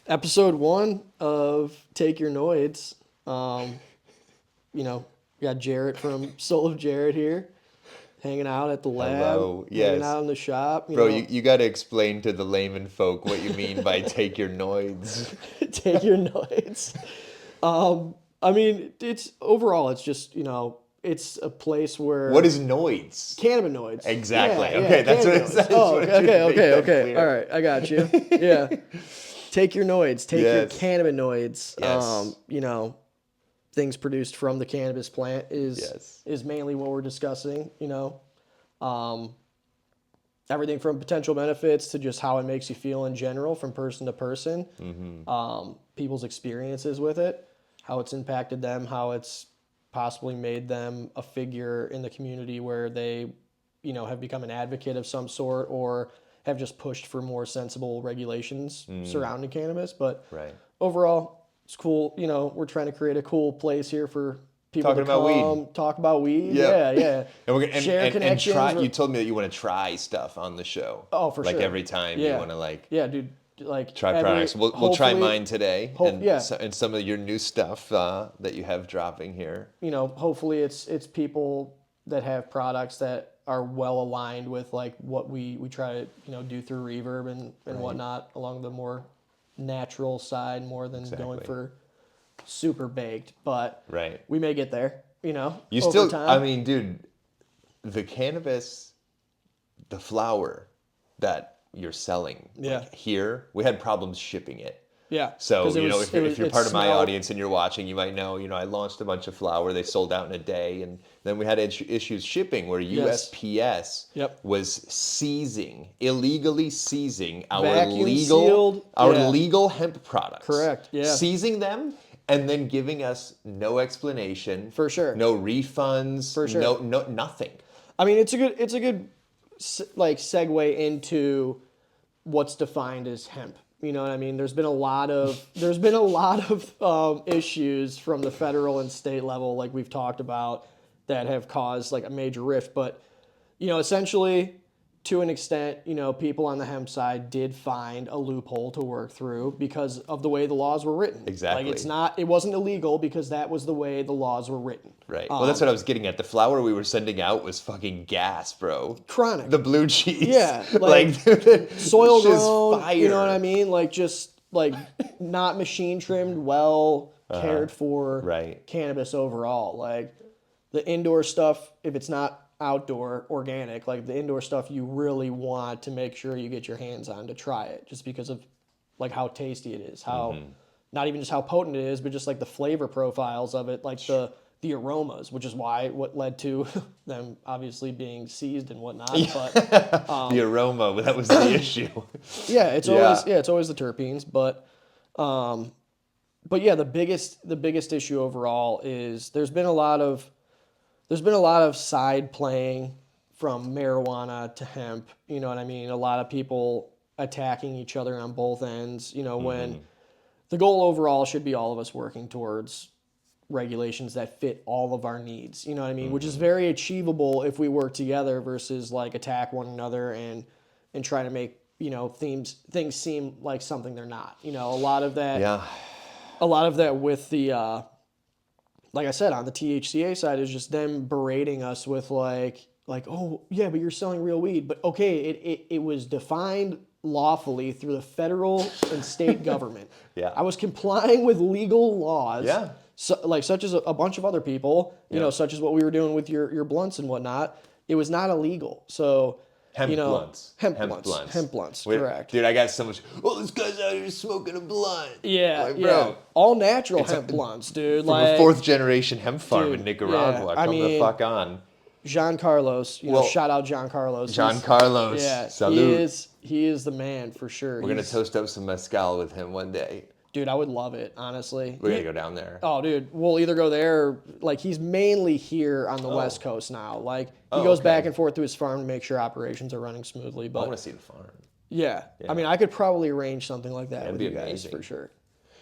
Episode 1 of Take Your NOIDS. We got Jaret from Soul of Jaret here, hanging out at the lab, Hello, hanging yes. out in the shop. Bro, you got to explain to the layman folk what you mean by take your noids. Take your NOIDS. It's just, it's a place where... What is noids? Cannabinoids. Exactly. Yeah, okay, that's what it cannabinoids. says. Oh, okay. All right, I got you. Yeah. Take your NOIDS. Take your Yes. cannabinoids. Yes. Things produced from the cannabis plant Yes. is mainly what we're discussing. Everything from potential benefits to just how it makes you feel in general, from person to person. Mm-hmm. People's experiences with it, how it's impacted them, how it's possibly made them a figure in the community where they, have become an advocate of some sort or have just pushed for more sensible regulations surrounding cannabis. But Right. overall, it's cool. We're trying to create a cool place here for people Talking to about come, talk about weed. Yep. Yeah. And we're gonna Share and connections. try. You told me that you want to try stuff on the show. Oh, for like sure. every time you want to Yeah, dude. Like try products. We'll try mine today and some of your new stuff that you have dropping here. Hopefully it's people that have products that are well aligned with like what we try to do through reverb and whatnot, along the more natural side more than going for super baked. But Right. we may get there. You You over still, time. I mean, dude, the cannabis, the flower that you're selling, like here, we had problems shipping it. Yeah. So, if you're part of my smelled. audience and you're watching, you might know, I launched a bunch of flour. They sold out in a day. And then we had issues shipping where USPS was illegally seizing our Vacuum sealed. legal hemp products. Correct, yeah. Seizing them and then giving us no explanation. For sure. No refunds. For sure. No, nothing. I mean, it's a good like segue into what's defined as hemp. You know what I mean? There's been a lot of issues from the federal and state level, like we've talked about, that have caused like a major rift. But essentially, to an extent, people on the hemp side did find a loophole to work through because of the way the laws were written. Exactly. Like it wasn't illegal because that was the way the laws were written. Right. Well, that's what I was getting at. The flour we were sending out was fucking gas, bro. Chronic. The blue cheese. Yeah. Like soil grown. fire. You know what I mean? Like just like not machine trimmed, well cared for cannabis overall. Like the indoor stuff, if it's not outdoor organic, like the indoor stuff you really want to make sure you get your hands on to try it, just because of like how tasty it is, how not even just how potent it is, but just like the flavor profiles of it, like the aromas, which is what led to them obviously being seized and whatnot. But the aroma, that was the issue. It's always the terpenes, but yeah, the biggest issue overall is there's been a lot of side playing from marijuana to hemp. You know what I mean? A lot of people attacking each other on both ends. When the goal overall should be all of us working towards regulations that fit all of our needs. You know what I mean? Which is very achievable if we work together versus like attack one another and try to make things seem like something they're not. A lot of that. Yeah. A lot of that with the. Like I said, on the THCA side is just them berating us with like, oh yeah, but you're selling real weed. But okay, it was defined lawfully through the federal and state government. Yeah. I was complying with legal laws. Yeah. So, such as a bunch of other people, such as what we were doing with your blunts and whatnot. It was not illegal. So Hemp blunts. Hemp blunts, correct. Dude, I got so much, this guy's out here smoking a blunt. Yeah, like, bro, all natural hemp blunts, dude. From a fourth generation hemp farm in Nicaragua. Come the fuck on. John Carlos, shout out John Carlos. John Carlos, salute. He is the man for sure. We're going to toast up some mezcal with him one day. Dude, I would love it, honestly. We're going to go down there. Oh, dude, we'll either go there or, like, he's mainly here on the West Coast now. Like, he goes back and forth to his farm to make sure operations are running smoothly. But I want to see the farm. Yeah. I mean, I could probably arrange something like that with you guys amazing. for sure.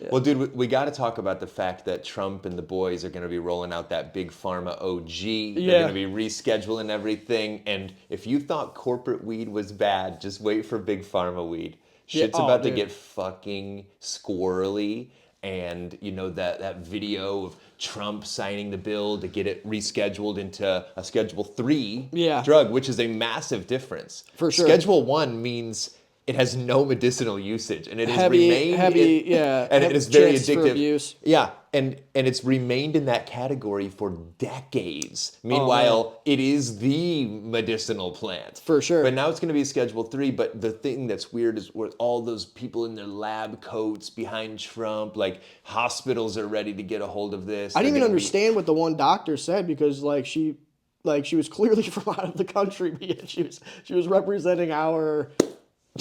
Yeah. Well, dude, we got to talk about the fact that Trump and the boys are going to be rolling out that big pharma OG. They're going to be rescheduling everything. And if you thought corporate weed was bad, just wait for big pharma weed. Shit's about to get fucking squirrely. And, you know, that video of Trump signing the bill to get it rescheduled into a Schedule 3 drug, which is a massive difference. For sure. Schedule 1 means it has no medicinal usage, and it has remained and it is very addictive. Yeah, and it's remained in that category for decades. Meanwhile, it is the medicinal plant. For sure. But now it's going to be Schedule 3, but the thing that's weird is with all those people in their lab coats behind Trump, like hospitals are ready to get a hold of this. I didn't even understand what the one doctor said because she was clearly from out of the country because she was representing our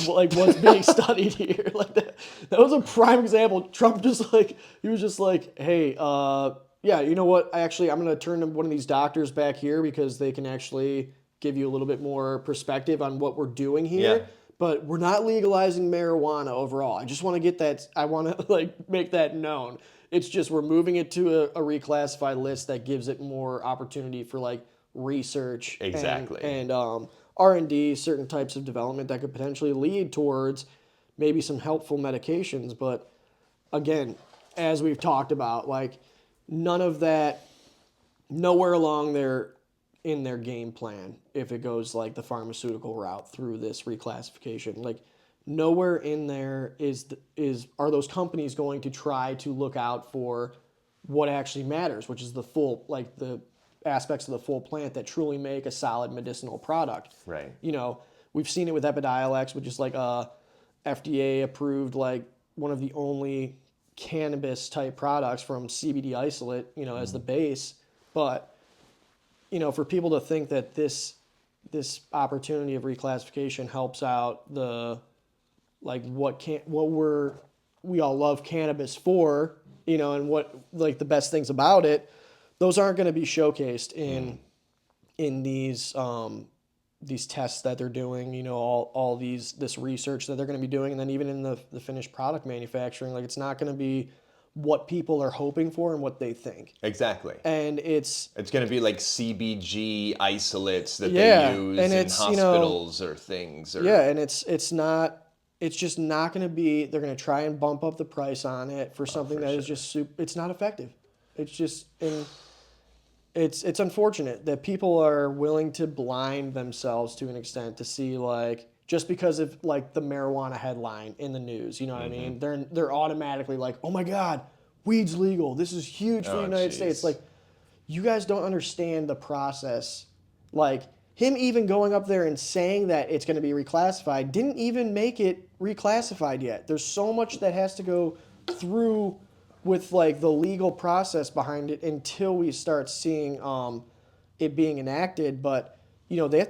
what's being studied here. Like that was a prime example. Trump he was just like, hey, yeah, you know what? I'm going to turn to one of these doctors back here because they can actually give you a little bit more perspective on what we're doing here. Yeah. But we're not legalizing marijuana overall. I just want to get that. I want to make that known. It's just we're moving it to a reclassified list that gives it more opportunity for research. Exactly. And R&D, certain types of development that could potentially lead towards maybe some helpful medications. But again, as we've talked about, none of that, nowhere along in their game plan, if it goes the pharmaceutical route through this reclassification, nowhere in there are those companies going to try to look out for what actually matters, which is the full, the aspects of the full plant that truly make a solid medicinal product. Right. We've seen it with Epidiolex, which is a FDA approved, one of the only cannabis type products from CBD isolate, as the base. But, for people to think that this opportunity of reclassification helps out the, we all love cannabis for, and what the best things about it, those aren't going to be showcased in these tests that they're doing, all this research that they're going to be doing, and then even in the finished product manufacturing, it's not going to be what people are hoping for and what they think. Exactly. And it's going to be CBG isolates that they use in hospitals or things. And it's just not going to be, they're going to try and bump up the price on it for something that is just it's not effective. It's just, it's unfortunate that people are willing to blind themselves to an extent to see just because of the marijuana headline in the news, you know what I mean? They're automatically oh my God, weed's legal. This is huge for the United States. You guys don't understand the process. Him even going up there and saying that it's going to be reclassified didn't even make it reclassified yet. There's so much that has to go through with the legal process behind it until we start seeing it being enacted. But they have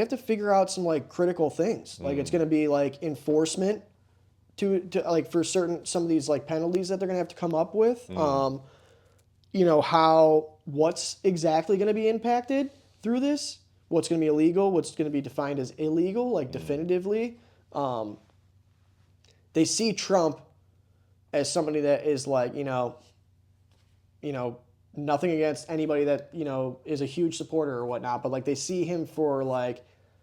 to figure out some critical things. It's going to be enforcement to for some of these penalties that they're going to have to come up with. What's exactly going to be impacted through this? What's going to be illegal? What's going to be defined as illegal? Definitively. They see Trump as somebody that is nothing against anybody that, is a huge supporter or whatnot, but they see him for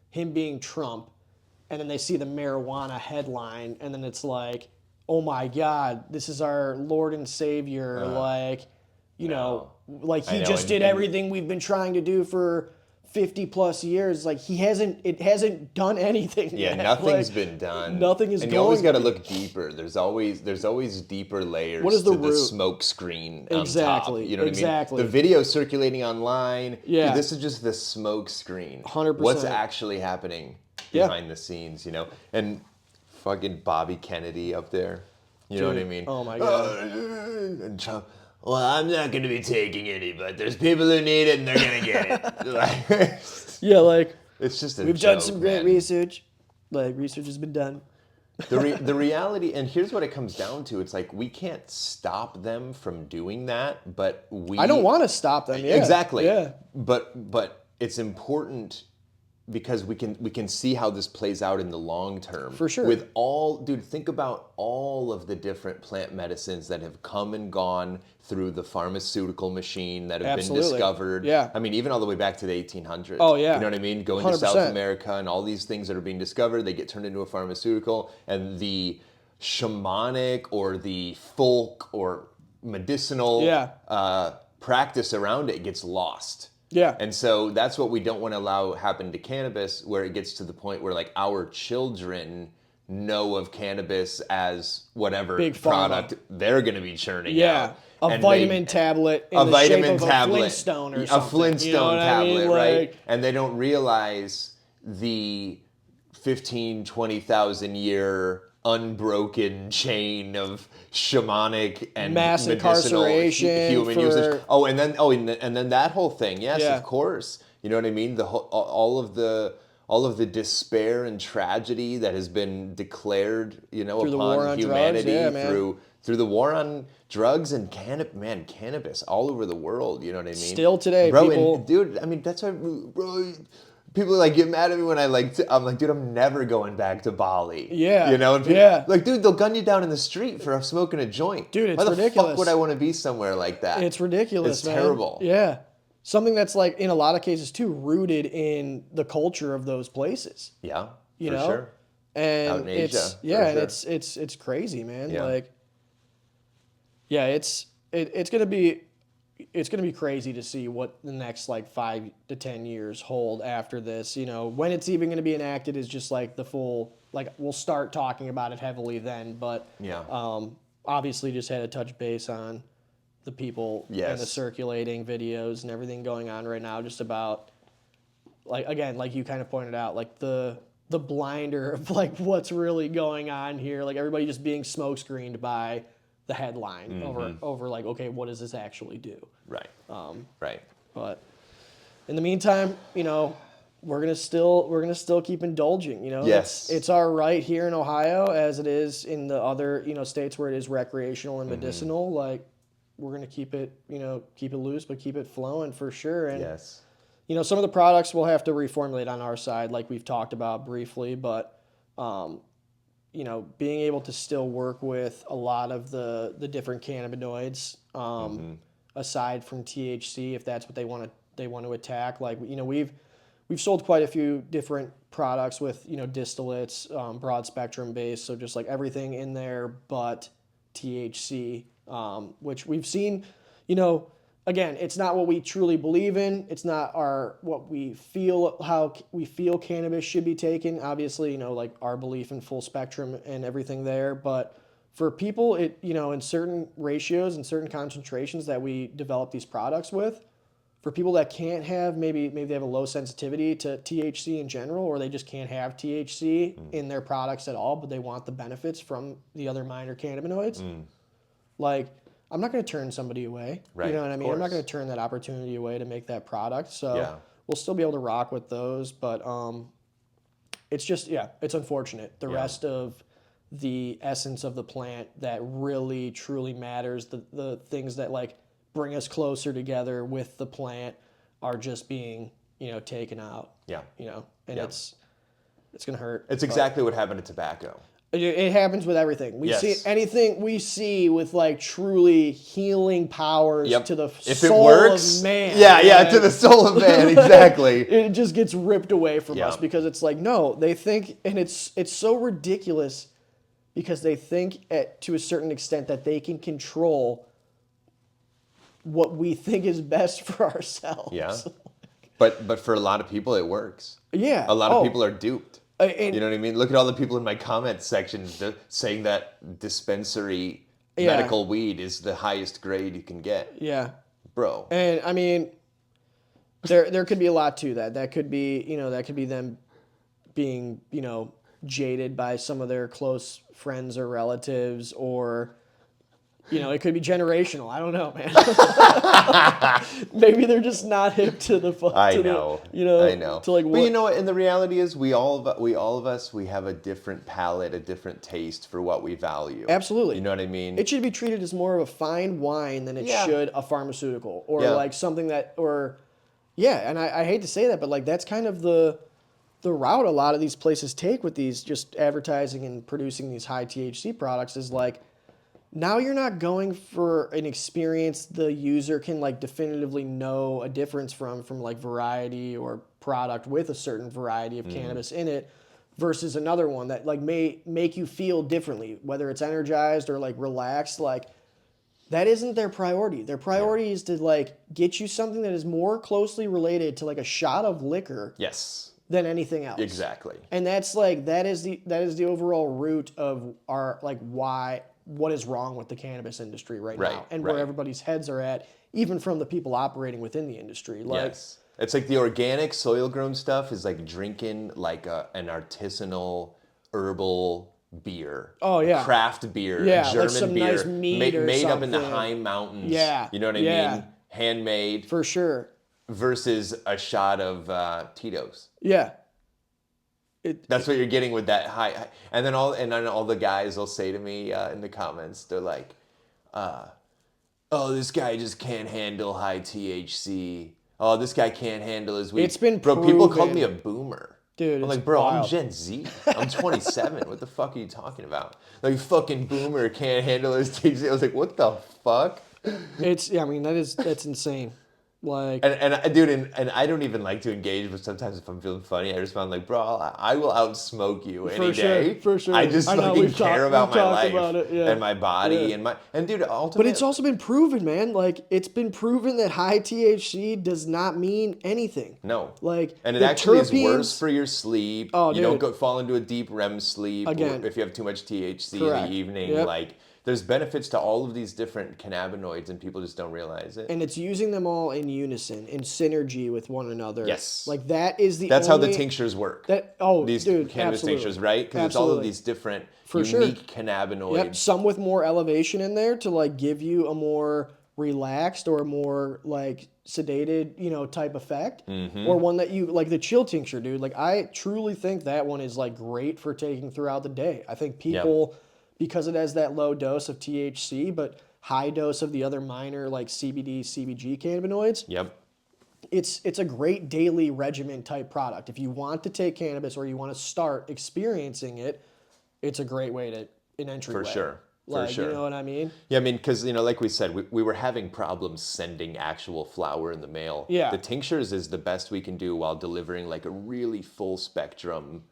him being Trump, and then they see the marijuana headline, and then it's oh my God, this is our Lord and Savior. He just did everything we've been trying to do for 50 plus years. It hasn't done anything yet. Nothing's been done. Nothing is and going. You always got to look deeper. There's always deeper layers what is the to root? The smoke screen on exactly. top. You know what exactly. I mean? The video circulating online. Yeah. Dude, this is just the smoke screen. 100%. What's actually happening behind the scenes, And fucking Bobby Kennedy up there. You know what I mean? Oh my God. And Trump, well, I'm not going to be taking any, but there's people who need it and they're going to get it. It's just we've done some great research. Research has been done. The reality, and here's what it comes down to. It's we can't stop them from doing that, but I don't want to stop them. Yeah. Exactly. Yeah. But it's important because we can see how this plays out in the long term. For sure. With think about all of the different plant medicines that have come and gone through the pharmaceutical machine that have been discovered. Yeah. I mean, even all the way back to the 1800s. Oh, yeah. You know what I mean? Going 100%. To South America and all these things that are being discovered, they get turned into a pharmaceutical, and the shamanic or the folk or medicinal practice around it gets lost. Yeah. And so that's what we don't want to allow happen to cannabis, where it gets to the point where like our children know of cannabis as whatever big product they're going to be churning out. A vitamin tablet in the shape of a Flintstone or something. A Flintstone tablet, right? And they don't realize the 15, 20,000 year unbroken chain of shamanic and mass medicinal incarceration human usage. And then that whole thing. Yes, of course. You know what I mean? All of the despair and tragedy that has been declared, upon humanity through the war on drugs and cannabis all over the world. You know what I mean? Still today, bro. People... And, dude, I mean, that's why, bro. People like get mad at me when I'm like, dude, I'm never going back to Bali. Yeah. You know? And people, like, dude, they'll gun you down in the street for smoking a joint. Dude, it's ridiculous. Why the fuck would I want to be somewhere like that? It's ridiculous, man. It's terrible. Yeah. Something that's like, in a lot of cases too, rooted in the culture of those places. Yeah. You for know? Sure. And out in Asia. And it's crazy, man. Yeah. Like, yeah, it's gonna be crazy to see what the next like 5 to 10 years hold after this. You know, when it's even going to be enacted is just like the full, like we'll start talking about it heavily then. But obviously just had to touch base on the people and the circulating videos and everything going on right now, just about like, again, like you kind of pointed out, like the blinder of like what's really going on here. Like everybody just being smokescreened by the headline over like, okay, what does this actually do? Right. Right. But in the meantime, we're gonna still keep indulging. Yes. It's our right here in Ohio, as it is in the other states where it is recreational and medicinal. Like we're gonna keep it loose, but keep it flowing for sure. And yes. Some of the products we'll have to reformulate on our side, like we've talked about briefly, but being able to still work with a lot of the different cannabinoids, aside from THC, if that's what they want to attack. Like, we've sold quite a few different products with, distillates, broad spectrum based. So just like everything in there, but THC, which we've seen, again, it's not what we truly believe in. It's not how we feel cannabis should be taken. Obviously, like our belief in full spectrum and everything there. But for people, in certain ratios and certain concentrations that we develop these products with, for people that can't have, maybe they have a low sensitivity to THC in general, or they just can't have THC in their products at all, but they want the benefits from the other minor cannabinoids. Like, I'm not going to turn somebody away. Right, you know what I mean? I'm not going to turn that opportunity away to make that product. So we'll still be able to rock with those. But it's just, it's unfortunate. The rest of the essence of the plant that really, truly matters, the things that like bring us closer together with the plant are just being, taken out. Yeah. And it's going to hurt. It's exactly what happened to tobacco. It happens with everything. We see anything we see with like truly healing powers to the soul of man. To the soul of man, exactly. It just gets ripped away from us because it's like, no, they think, and it's so ridiculous because they think to a certain extent that they can control what we think is best for ourselves. Yeah. But for a lot of people, it works. Yeah. A lot of people are duped. And, you know what I mean? Look at all the people in my comment section saying that dispensary medical weed is the highest grade you can get. Yeah. Bro. And I mean, there could be a lot to that. That could be, them being, jaded by some of their close friends or relatives, or it could be generational. I don't know, man. Maybe they're just not hip to the. I know. To like. But you know what? And the reality is, we all of us have a different palate, a different taste for what we value. Absolutely. You know what I mean? It should be treated as more of a fine wine than it should a pharmaceutical, or like something that, or and I hate to say that, but like that's kind of the the route a lot of these places take with these just advertising and producing these high THC products is like, now you're not going for an experience the user can like definitively know a difference from like variety or product with a certain variety of cannabis in it versus another one that like may make you feel differently, whether it's energized or like relaxed. Like that isn't their priority. Their priority is to like get you something that is more closely related to like a shot of liquor. Yes. Than anything else. Exactly. And that's like that is the overall root of our like what is wrong with the cannabis industry right now and where everybody's heads are at, even from the people operating within the industry. Like, yes. It's like the organic soil grown stuff is like drinking like an artisanal herbal beer. Oh yeah. Craft beer. Yeah, German like some beer. nice meat made up in the high mountains. Yeah. You know what I mean? Handmade. For sure. Versus a shot of Tito's. Yeah. That's what you're getting with that high. And then all the guys will say to me in the comments, they're like, oh, this guy just can't handle high THC. Oh, this guy can't handle his weed. It's been Bro, proven. people called me a boomer. Dude, I'm like, bro, wild. I'm Gen Z. I'm 27. What the fuck are you talking about? Like, fucking boomer can't handle his THC. I was like, what the fuck? That's insane. Like and dude, and I don't even like to engage, but sometimes if I'm feeling funny, I just found like, bro, I will outsmoke you any day. For sure. I just fucking care about my life and my body and dude, ultimately. But it's also been proven, man. Like it's been proven that high THC does not mean anything. No. Like and it actually is worse for your sleep. Oh, you don't fall into a deep REM sleep Again. if you have too much THC Correct. in the evening. Yep. Like there's benefits to all of these different cannabinoids, and people just don't realize it. And it's using them all in unison, in synergy with one another. Yes. Like that is the. That's how the tinctures work. These cannabis absolutely. tinctures, right? Because it's all of these different unique cannabinoids. Yep. Some with more elevation in there to like give you a more relaxed or more like sedated, type effect, or one that you like the chill tincture, dude. Like I truly think that one is like great for taking throughout the day. I think people. Because it has that low dose of THC, but high dose of the other minor like CBD, CBG cannabinoids. Yep. It's a great daily regimen type product. If you want to take cannabis or you want to start experiencing it, it's a great way to an entryway. For sure. You know what I mean? Yeah, I mean, because, like we said, we were having problems sending actual flower in the mail. Yeah. The tinctures is the best we can do while delivering like a really full spectrum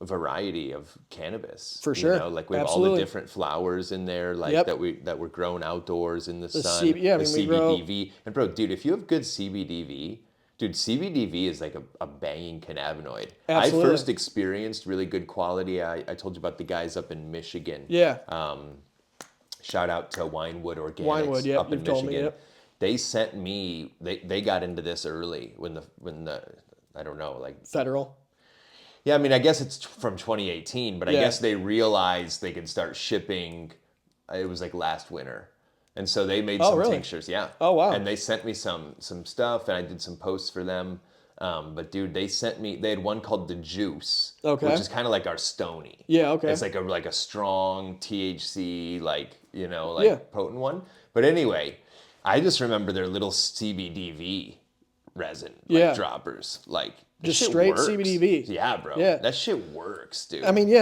variety of cannabis. For sure. Like we have all the different flowers in there, like that were grown outdoors in the sun. The CBDV. And bro, dude, if you have good CBDV, CBDV is like a banging cannabinoid. Absolutely. I first experienced really good quality. I told you about the guys up in Michigan. Yeah. Shout out to Winewood Organics up in Michigan. Told me, They sent me. They got into this early when the I don't know, like federal. Yeah, I mean, I guess it's from 2018, but I guess they realized they could start shipping. It was like last winter, and so they made some tinctures. Yeah. Oh wow. And they sent me some stuff, and I did some posts for them. But dude, they sent me. They had one called the Juice, which is kind of like our Stony. Yeah. Okay. It's like a strong THC, potent one. But anyway, I just remember their little CBDV resin droppers, just straight CBDV. Yeah, bro. Yeah. That shit works, dude. I mean,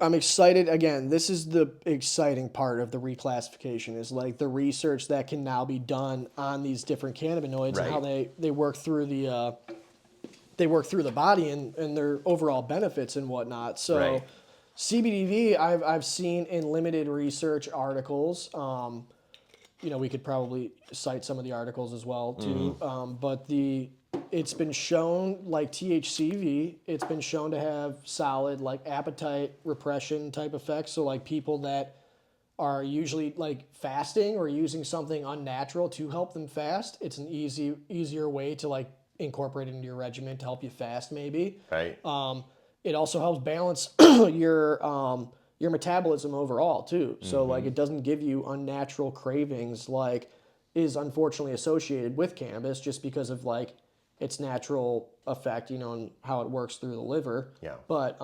I'm excited. Again, this is the exciting part of the reclassification is like the research that can now be done on these different cannabinoids and how they work through the body and their overall benefits and whatnot. So CBDV, I've seen in limited research articles. We could probably cite some of the articles as well too. But it's been shown, like THCV, it's been shown to have solid like appetite repression type effects. So like people that are usually like fasting or using something unnatural to help them fast, it's an easier way to like incorporate it into your regimen to help you fast maybe. Right. It also helps balance your metabolism overall too. So like it doesn't give you unnatural cravings like is unfortunately associated with cannabis just because of like its natural effect, and how it works through the liver. Yeah. But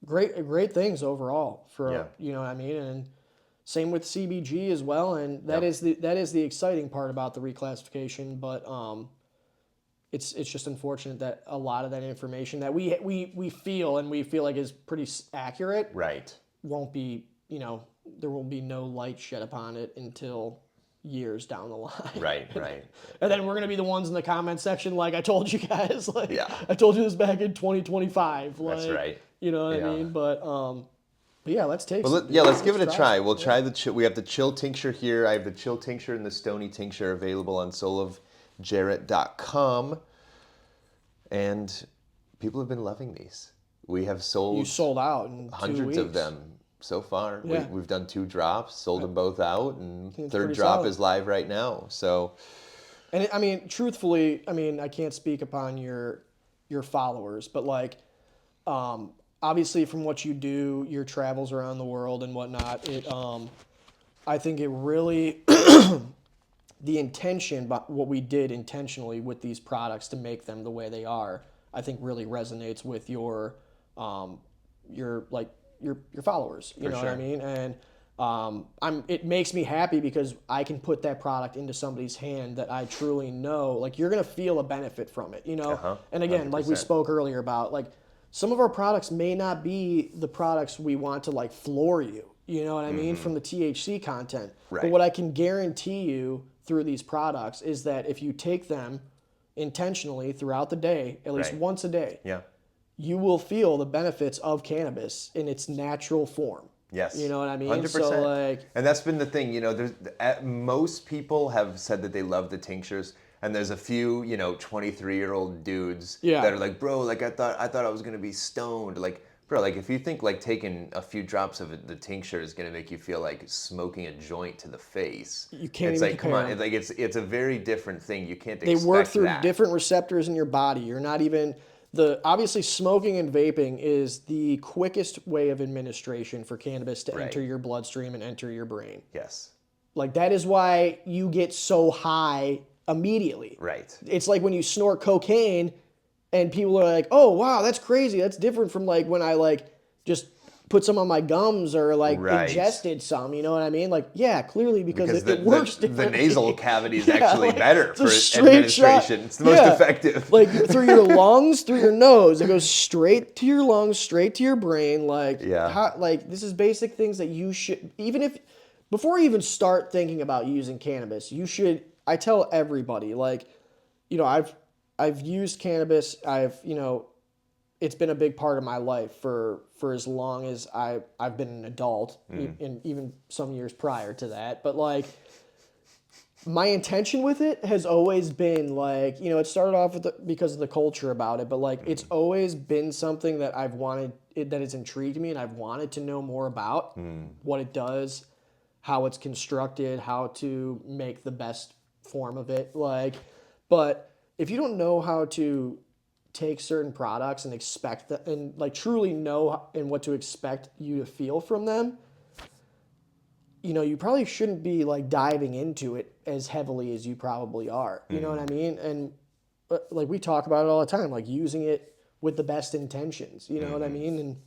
great things overall for you know what I mean, and same with CBG as well. And that is the exciting part about the reclassification. But it's just unfortunate that a lot of that information that we feel like is pretty accurate, right, won't be, there will be no light shed upon it until years down the line. Right. And then we're going to be the ones in the comment section like, I told you guys, like, yeah. I told you this back in 2025. Like, that's right. You know what I mean? But yeah, let's take let's give it a try. We'll try we have the chill tincture here. I have the chill tincture and the stony tincture available on soulofjaret.com. And people have been loving these. We have sold... You sold out in 2 hundreds weeks. of them so far. Yeah. We've done 2 drops, sold them both out, and third drop solid. is live right now. So... And I mean, truthfully, I can't speak upon your followers, but like... obviously, from what you do, your travels around the world and whatnot, I think it really, the intention, but what we did intentionally with these products to make them the way they are, I think really resonates with your followers. You know what I mean? And it makes me happy because I can put that product into somebody's hand that I truly know, like, you're gonna feel a benefit from it. And again, 100%. Like we spoke earlier about, like, some of our products may not be the products we want to, like, floor you, you know what I mean, from the THC content. Right. But what I can guarantee you through these products is that if you take them intentionally throughout the day, at least once a day, you will feel the benefits of cannabis in its natural form. Yes. You know what I mean? 100%. So, like, and that's been the thing, most people have said that they love the tinctures. And there's a few, 23-year-old dudes that are like, bro, like, I thought I was gonna be stoned. Like, bro, like, if you think like taking a few drops of the tincture is gonna make you feel like smoking a joint to the face, you can't. It's even like, compare. Come on, it's a very different thing. You can't. They work through different receptors in your body. You're not even obviously smoking and vaping is the quickest way of administration for cannabis to enter your bloodstream and enter your brain. Yes. Like, that is why you get so high immediately. Right. It's like when you snort cocaine and people are like, oh, wow, that's crazy. That's different from, like, when I, like, just put some on my gums or, like, ingested some. You know what I mean? Like, yeah, clearly because it works differently. The nasal cavity is actually better for administration. It's the most effective. Like, through your lungs, through your nose. It goes straight to your lungs, straight to your brain. Like, this is basic things that you should, before you even start thinking about using cannabis, you should... I tell everybody, like, I've used cannabis. It's been a big part of my life for as long as I've been an adult, and even some years prior to that. But, like, my intention with it has always been, like, it started off because of the culture about it, but, like, it's always been something that that has intrigued me, and I've wanted to know more about what it does, how it's constructed, how to make the best form of it, like, but if you don't know how to take certain products and expect that, and, like, truly know and what to expect you to feel from them, you probably shouldn't be, like, diving into it as heavily as you probably are. You know what I mean? And, like, we talk about it all the time, like, using it with the best intentions. You know what I mean?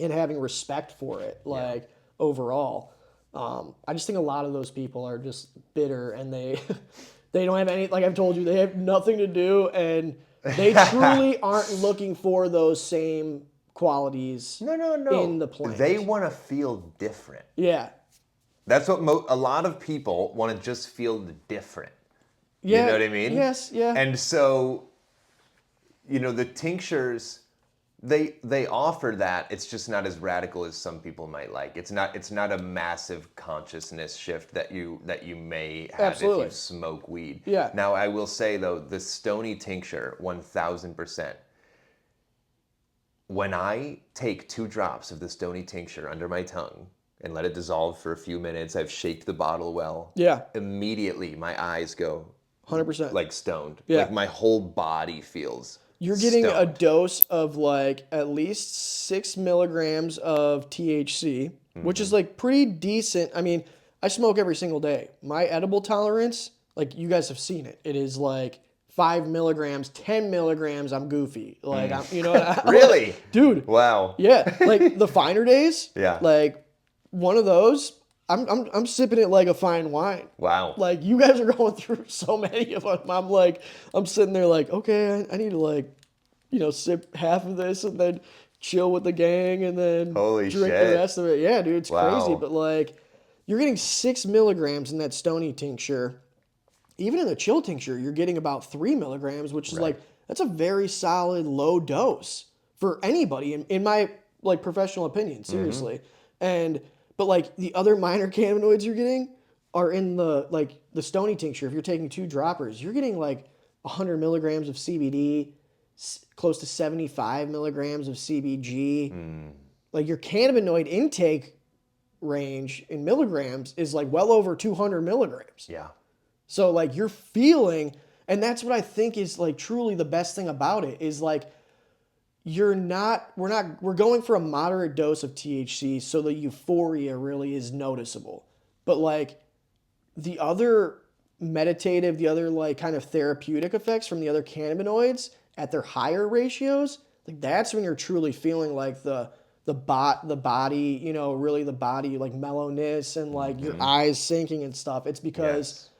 And having respect for it, like, overall. I just think a lot of those people are just bitter, and they don't have any, like I've told you, they have nothing to do, and they truly aren't looking for those same qualities in the plant. They want to feel different. Yeah. That's what a lot of people want to just feel different. Yeah. You know what I mean? Yes, yeah. And so, the tinctures... They offer that. It's just not as radical as some people might like. It's not a massive consciousness shift that you may have if you smoke weed. Yeah. Now, I will say, though, the stony tincture, 1,000%. When I take 2 drops of the stony tincture under my tongue and let it dissolve for a few minutes, I've shaked the bottle well. Yeah. Immediately, my eyes go 100%. Like stoned. Yeah. Like my whole body feels You're getting stoned. a dose of, like, at least 6 milligrams of THC, which is, like, pretty decent. I mean, I smoke every single day. My edible tolerance, like, you guys have seen it. It is, like, 5 milligrams, 10 milligrams, I'm goofy. Like, Really? Like, dude. Wow. Yeah. Like, the finer days. Yeah. Like, one of those, I'm sipping it like a fine wine. Wow. Like, you guys are going through so many of them. I'm sitting there like, okay, I need to like, sip half of this and then chill with the gang and then Holy drink shit. the rest of it. Yeah, dude, it's crazy. Wow. But like, you're getting 6 milligrams in that stony tincture. Even in the chill tincture, you're getting about 3 milligrams, which is like, that's a very solid low dose for anybody in my like professional opinion, seriously. But like the other minor cannabinoids you're getting are in the stony tincture. If you're taking 2 droppers, you're getting like 100 milligrams of CBD, close to 75 milligrams of CBG. Like your cannabinoid intake range in milligrams is like well over 200 milligrams. Yeah. So like you're feeling, and that's what I think is like truly the best thing about it is like we're going for a moderate dose of THC so the euphoria really is noticeable. But like the other the other like kind of therapeutic effects from the other cannabinoids at their higher ratios, like that's when you're truly feeling like the body, really the body like mellowness and like your eyes sinking and stuff. It's because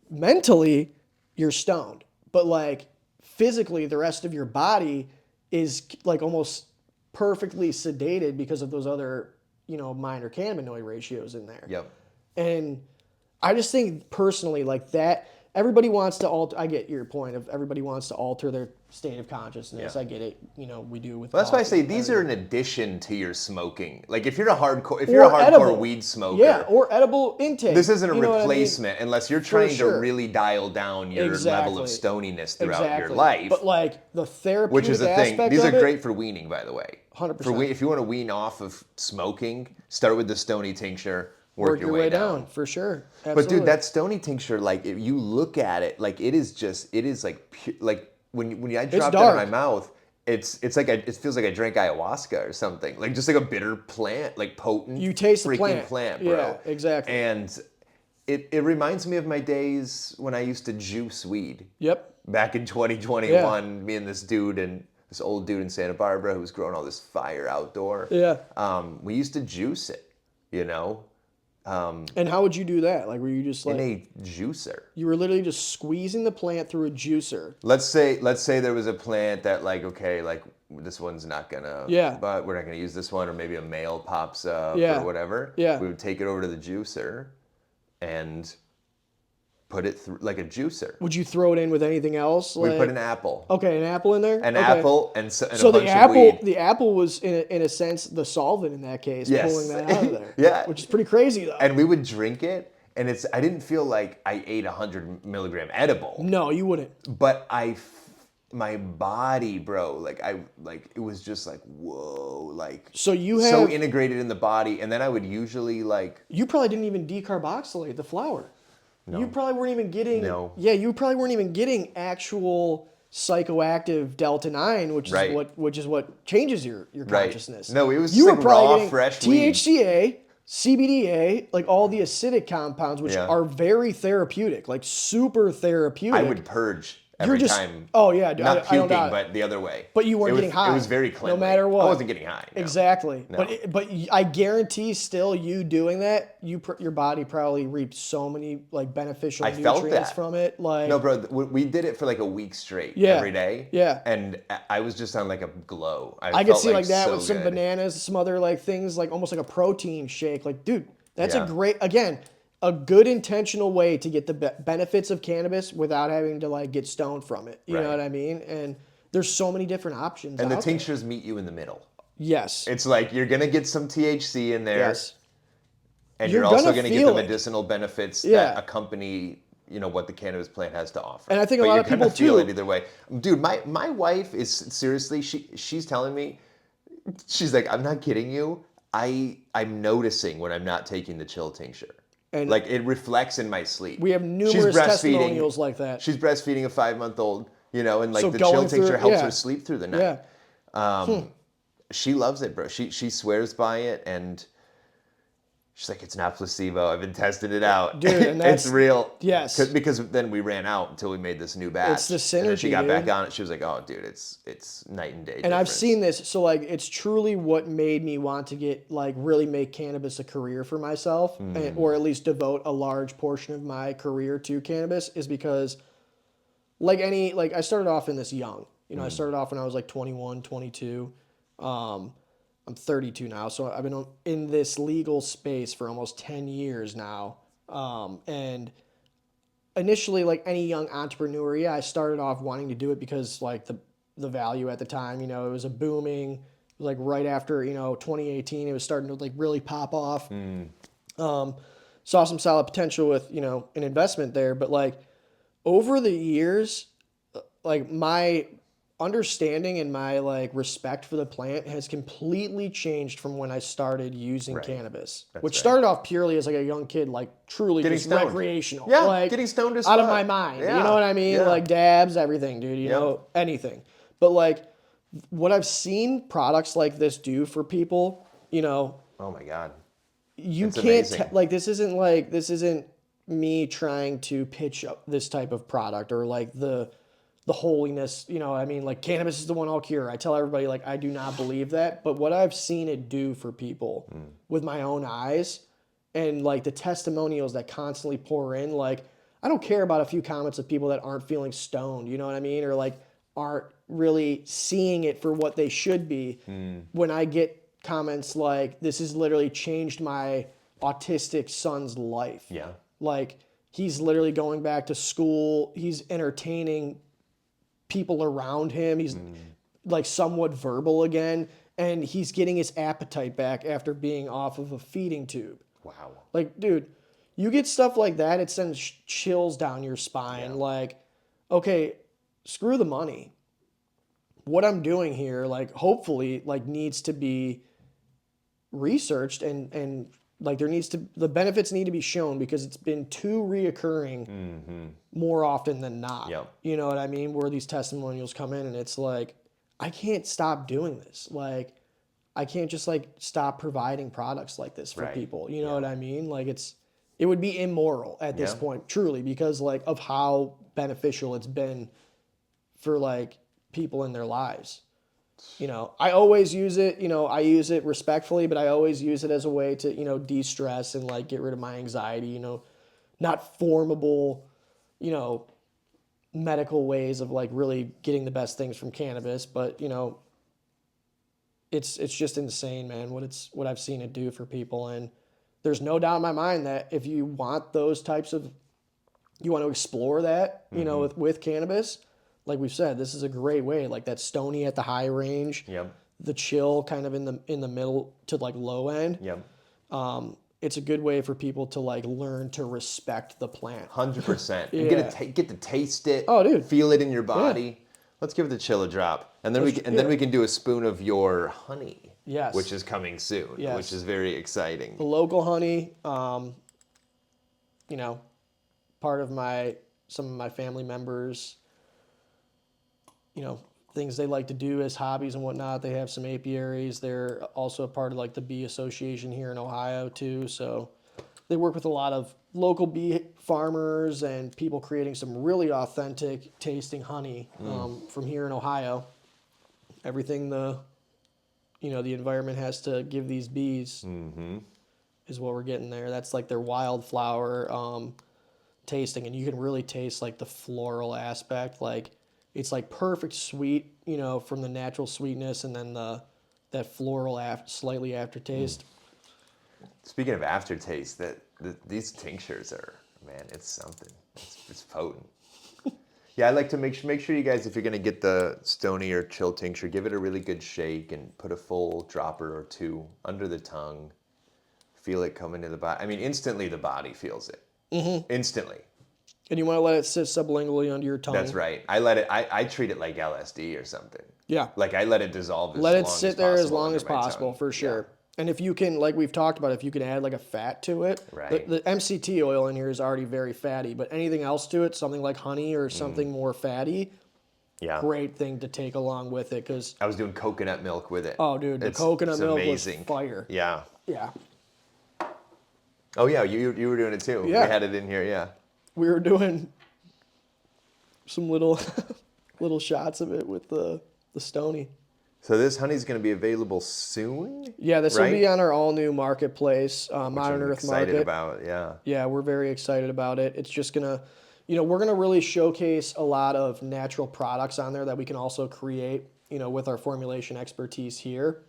mentally you're stoned, but like physically the rest of your body is like almost perfectly sedated because of those other, minor cannabinoid ratios in there. Yep. And I just think personally like that everybody wants to alter. I get your point of everybody wants to alter their state of consciousness. I get it. We do with. Well, that's why I say these are an addition to your smoking. Like if you're a hardcore weed smoker, or edible intake. This isn't a replacement unless you're trying to really dial down your level of stoniness throughout your life. But like the therapeutic which is the thing. aspect These of are great for weaning, by the way. 100%. If you want to wean off of smoking, start with the stony tincture. Work your way down for sure. Absolutely. But dude, that stony tincture, like if you look at it, like it is like pure, like when I dropped it in my mouth, it's like it feels like I drank ayahuasca or something, like just like a bitter plant, like potent. You taste the plant, bro. Yeah, exactly. And it reminds me of my days when I used to juice weed. Yep. Back in 2021, me and this dude and this old dude in Santa Barbara who was growing all this fire outdoor. Yeah. We used to juice it, and how would you do that? Like, were you just like in a juicer? You were literally just squeezing the plant through a juicer. Let's say there was a plant that like this one's not gonna. Yeah. But we're not gonna use this one, or maybe a male pops up or whatever. Yeah. We would take it over to the juicer, and put it through like a juicer. Would you throw it in with anything else? We put an apple. Okay, an apple in there. Apple and so a bunch of weed. The apple was in a sense the solvent in that case, pulling that out of there. Yeah, which is pretty crazy though. And we would drink it, and I didn't feel like I ate 100 milligram edible. No, you wouldn't. But my body, bro, it was just like whoa, like so integrated in the body, and then I would usually like. You probably didn't even decarboxylate the flour. No. You probably weren't even getting. No. Yeah, you probably weren't even getting actual psychoactive delta 9, which is what changes your consciousness. No, it was just like raw, fresh weed. THCA, CBDA, like all the acidic compounds, which are very therapeutic, like super therapeutic. I would purge every time. Oh yeah, dude, not puking, but the other way. But you weren't getting high. It was very clean. No matter what. I wasn't getting high. No. Exactly. No. But I guarantee, still, you doing that, your body probably reaped so many like beneficial nutrients from it. Like no, bro, we did it for like a week straight every day. Yeah. And I was just on like a glow. I could see like that so with some bananas, some other like things, like almost like a protein shake. Like, dude, that's a good intentional way to get the benefits of cannabis without having to like get stoned from it. You know what I mean? And there's so many different options. And the tinctures meet you in the middle. Yes. It's like you're going to get some THC in there. Yes. And you're also going to get the medicinal benefits that accompany, what the cannabis plant has to offer. And I think a lot of people feel it either way. Dude, my wife is seriously, she's telling me, she's like, I'm not kidding you. I'm noticing when I'm not taking the chill tincture. And like it reflects in my sleep. We have numerous testimonials like that. She's breastfeeding a 5-month-old, and like the chill tincture helps her sleep through the night. Yeah. She loves it, bro. She swears by it, and She's like, it's not placebo. I've been testing it out. Dude, and that's, it's real. Yes. Because then we ran out until we made this new batch. It's the synergy, and then she got dude. back on it. She was like, oh, dude, it's night and day And difference. I've seen this. So, like, it's truly what made me want to get, like, really make cannabis a career for myself, or at least devote a large portion of my career to cannabis, is because, like, I started off in this young. You know, I started off when I was, like, 21, 22. I'm 32 now, so I've been in this legal space for almost 10 years now. And initially, like any young entrepreneur, yeah, I started off wanting to do it because like the value at the time, you know, it was a booming, like right after, you know, 2018, it was starting to like really pop off. Saw some solid potential with, you know, an investment there, but like over the years, like my understanding and my like respect for the plant has completely changed from when I started using cannabis, which started off purely as like a young kid, like truly getting just stoned. Recreational, yeah, like getting stoned as out fuck. of my mind. Yeah. You know what I mean? Yeah. Like dabs, everything, dude. You know, anything. But like what I've seen products like this do for people, you know. Oh my god. You can't like this isn't me trying to pitch up this type of product or like the holiness, you know what I mean? Like cannabis is the one all cure. I tell everybody like I do not believe that, but what I've seen it do for people with my own eyes and like the testimonials that constantly pour in, like I don't care about a few comments of people that aren't feeling stoned, you know what I mean? Or like aren't really seeing it for what they should be. When I get comments like this has literally changed my autistic son's life. Yeah. Like he's literally going back to school, he's entertaining people around him. He's like somewhat verbal again, and he's getting his appetite back after being off of a feeding tube. Wow. Like, dude, you get stuff like that, it sends chills down your spine. Like, okay, screw the money. What I'm doing here, like, hopefully, like, needs to be researched and like the benefits need to be shown because it's been too reoccurring more often than not. Yep. You know what I mean? Where these testimonials come in and it's like, I can't stop doing this. Like, I can't just like stop providing products like this for people. You know what I mean? Like it would be immoral at this point, truly, because like of how beneficial it's been for like people in their lives. You know, I always use it, you know, I use it respectfully, but I always use it as a way to, you know, de-stress and like get rid of my anxiety, you know, not formable, you know, medical ways of like really getting the best things from cannabis, but you know, it's just insane, man, what I've seen it do for people. And there's no doubt in my mind that if you want those types of, you want to explore that, you know, with cannabis, like we've said, this is a great way, like that stony at the high range, the chill kind of in the middle to like low end. It's a good way for people to like learn to respect the plant. 100%. And get to taste it. Oh, dude. Feel it in your body. Let's give the chill a drop, and then then we can do a spoon of your honey. Yes. Which is coming soon. Yes. Which is very exciting. The local honey, you know, part of some of my family members, you know, things they like to do as hobbies and whatnot. They have some apiaries. They're also a part of like the bee association here in Ohio too. So they work with a lot of local bee farmers and people creating some really authentic tasting honey from here in Ohio. Everything the environment has to give these bees is what we're getting there. That's like their wildflower tasting, and you can really taste like the floral aspect. Like it's like perfect sweet, you know, from the natural sweetness, and then that floral slightly aftertaste. Speaking of aftertaste, these tinctures are, man, it's something. It's potent. Yeah, I like to make sure you guys, if you're gonna get the stony or chill tincture, give it a really good shake and put a full dropper or two under the tongue. Feel it come into the body. I mean, instantly the body feels it. Instantly. And you want to let it sit sublingually under your tongue. That's right. I treat it like LSD or something. Yeah. Like I let it dissolve let it sit there as long as possible, for sure. Yeah. And if you can, like we've talked about, if you can add like a fat to it, the MCT oil in here is already very fatty, but anything else to it, something like honey or something more fatty, great thing to take along with it. Because I was doing coconut milk with it. Oh, dude, the coconut milk was fire. Yeah. Yeah. Oh yeah, you were doing it too. Yeah. We had it in here, yeah. We were doing some little little shots of it with the Stony. So this honey's going to be available soon? Yeah, this will be on our all-new marketplace, Modern Earth Market. Excited about, yeah. Yeah, we're very excited about it. It's just going to, we're going to really showcase a lot of natural products on there that we can also create, with our formulation expertise here.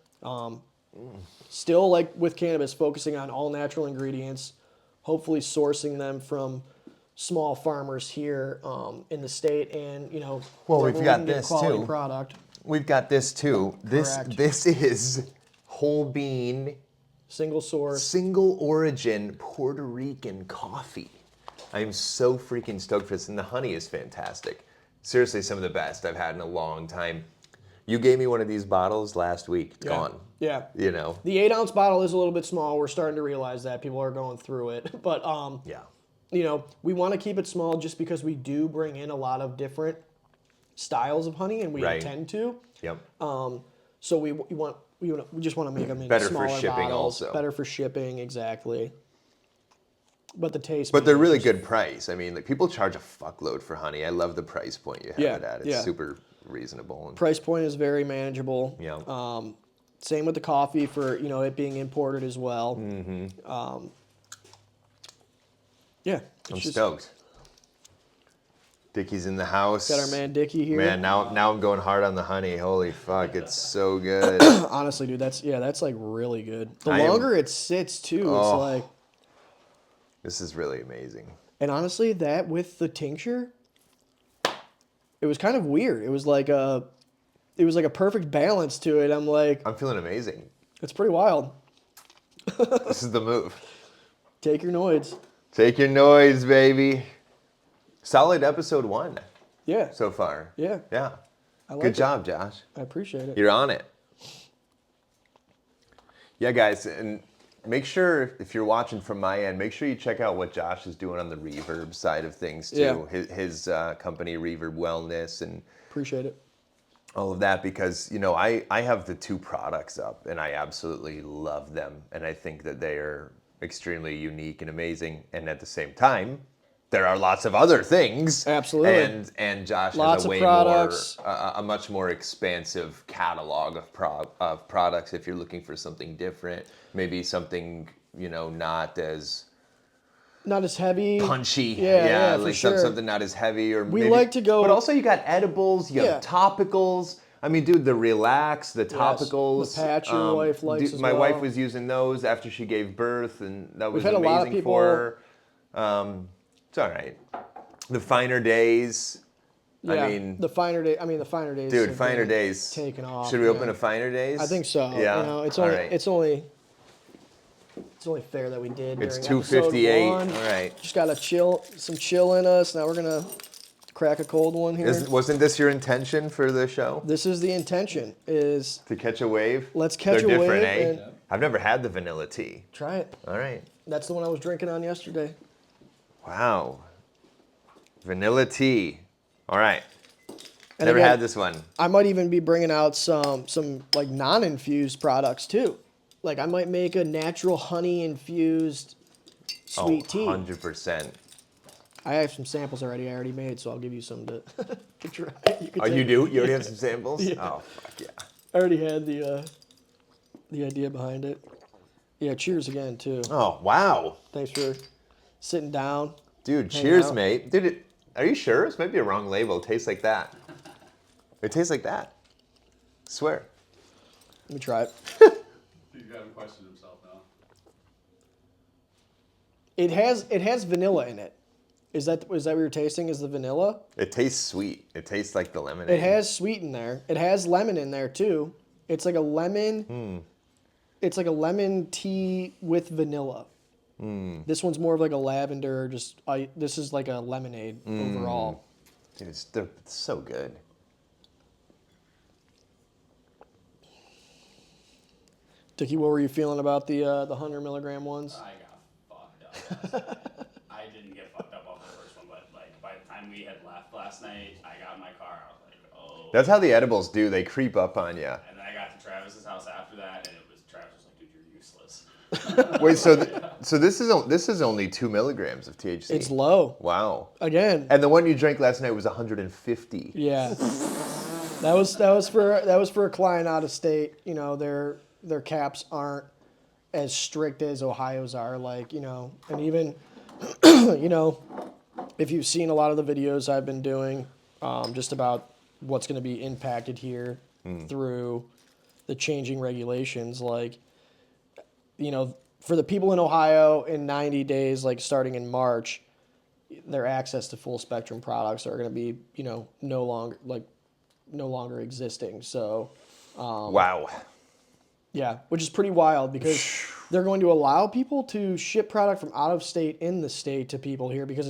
Still, like with cannabis, focusing on all natural ingredients, hopefully sourcing them from small farmers here in the state, and well, we've got this quality too. Product. We've got this too. Correct. This is whole bean, single source, single origin Puerto Rican coffee. I am so freaking stoked for this, and the honey is fantastic. Seriously, some of the best I've had in a long time. You gave me one of these bottles last week. It's gone. Yeah. The 8-ounce bottle is a little bit small. We're starting to realize that people are going through it, but we want to keep it small just because we do bring in a lot of different styles of honey, and we intend to. Yep. So we just want to make them in better smaller for shipping bottles. also. Better for shipping, exactly. But the taste. But they're really good price. I mean, like, people charge a fuckload for honey. I love the price point you have it at. It's super reasonable. Price point is very manageable. Yeah. Same with the coffee for it being imported as well. Mm-hmm. Yeah. I'm stoked. Dickie's in the house. Got our man Dickie here. Man, now I'm going hard on the honey. Holy fuck, it's so good. Honestly, dude, that's like really good. The longer it sits too, it's like. This is really amazing. And honestly, that with the tincture, it was kind of weird. It was like a perfect balance to it. I'm feeling amazing. It's pretty wild. This is the move. Take your NOIDS. Take your NOIDS, baby. Solid episode 1. Yeah. So far. Yeah. Yeah. Good job, Josh. I appreciate it. You're on it. Yeah, guys, and make sure, if you're watching from my end, make sure you check out what Josh is doing on the reverb side of things too. Yeah. His company, Reverb Wellness, and appreciate it. All of that, because I have the 2 products up, and I absolutely love them, and I think that they are extremely unique and amazing. And at the same time, there are lots of other things. Absolutely. And Josh lots has a way products. more, a much more expansive catalog of products. If you're looking for something different, maybe something not as heavy, punchy. Yeah, like sure. something not as heavy, or we like to go. But also, you got edibles. You have topicals. I mean, dude, the Relax, the topicals. The patch your wife likes as my well. wife was using those after she gave birth, and that was amazing a lot of people, for her. It's all right. The Finer Days. Yeah, I mean, the Finer Days. Dude, Finer Days. Taken off. Should we open a Finer Days? I think so. Yeah. It's only fair that we did. It's 2:58. All right. Just got some chill in us. Now we're gonna crack a cold one here. Wasn't this your intention for the show? This is the intention. Is to catch a wave. Let's catch a wave. They're different, eh? I've never had the vanilla tea. Try it. All right. That's the one I was drinking on yesterday. Wow. Vanilla tea. All right. And never had this one. I might even be bringing out some like non-infused products too. Like I might make a natural honey infused sweet tea. 100%. I have some samples already. I already made, so I'll give you some to try. You do? You already have some samples? Yeah. Oh, fuck yeah. I already had the idea behind it. Yeah, cheers again too. Oh, wow. Thanks for sitting down. Dude, cheers, mate. Dude, are you sure? This might be a wrong label. It tastes like that. It tastes like that. I swear. Let me try it. He's got to question himself now. It has vanilla in it. Is that what you're tasting? Is the vanilla? It tastes sweet. It tastes like the lemonade. It has sweet in there. It has lemon in there too. It's like a lemon. It's like a lemon tea with vanilla. This one's more of like a lavender. This is like a lemonade overall. Dude, it's so good. Dickie, what were you feeling about the 100 milligram ones? I got fucked up. I didn't get fucked up off the first one, but like by the time we had left last night, I got in my car. I was like, oh. That's how the edibles do. They creep up on you. And then I got to Travis's house after that, and Travis was like, dude, you're useless. Wait, so this is only 2 milligrams of THC. It's low. Wow. Again. And the one you drank last night was 150. Yeah. That was for a client out of state. You know, their caps aren't as strict as Ohio's are. Like, you know, and even, you know, if you've seen a lot of the videos I've been doing, just about what's going to be impacted here through the changing regulations, like, you know, for the people in Ohio in 90 days, like starting in March, their access to full spectrum products are going to be, you know, no longer existing. So, Wow. yeah, which is pretty wild because they're going to allow people to ship product from out of state in the state to people here because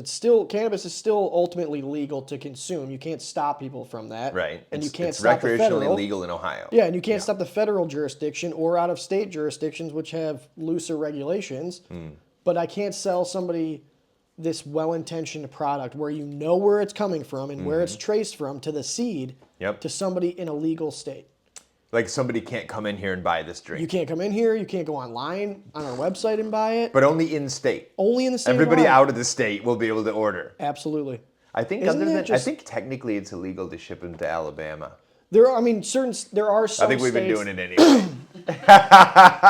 cannabis is still ultimately legal to consume. You can't stop people from that. Right. And you can't it's stop the recreationally federal. legal in Ohio. Yeah, and you can't stop the federal jurisdiction or out of state jurisdictions, which have looser regulations. But I can't sell somebody this well-intentioned product where you know where it's coming from and where it's traced from to the seed to somebody in a legal state. Like somebody can't come in here and buy this drink. You can't come in here. You can't go online on our website and buy it. But only in state. Only in the state. Everybody of Ohio. out of the state will be able to order. Absolutely. I think I think technically it's illegal to ship them to Alabama. There are some. I think we've been states- doing it anyway.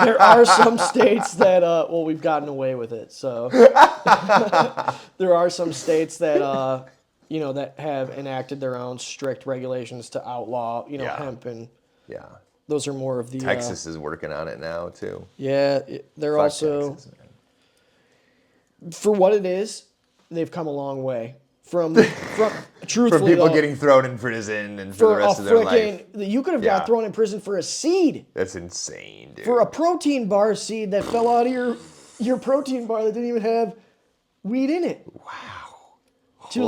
There are some states that we've gotten away with it. So there are some states that you know, that have enacted their own strict regulations to outlaw, you know, hemp, and those are more of the Texas is working on it now too. Yeah, they're Fuck also Texas, man. For what it is, they've come a long way from truthfully From people though, getting thrown in prison and for the rest of their life. You could have got thrown in prison for a seed. That's insane, dude. For a protein bar seed that fell out of your protein bar that didn't even have weed in it. Wow. To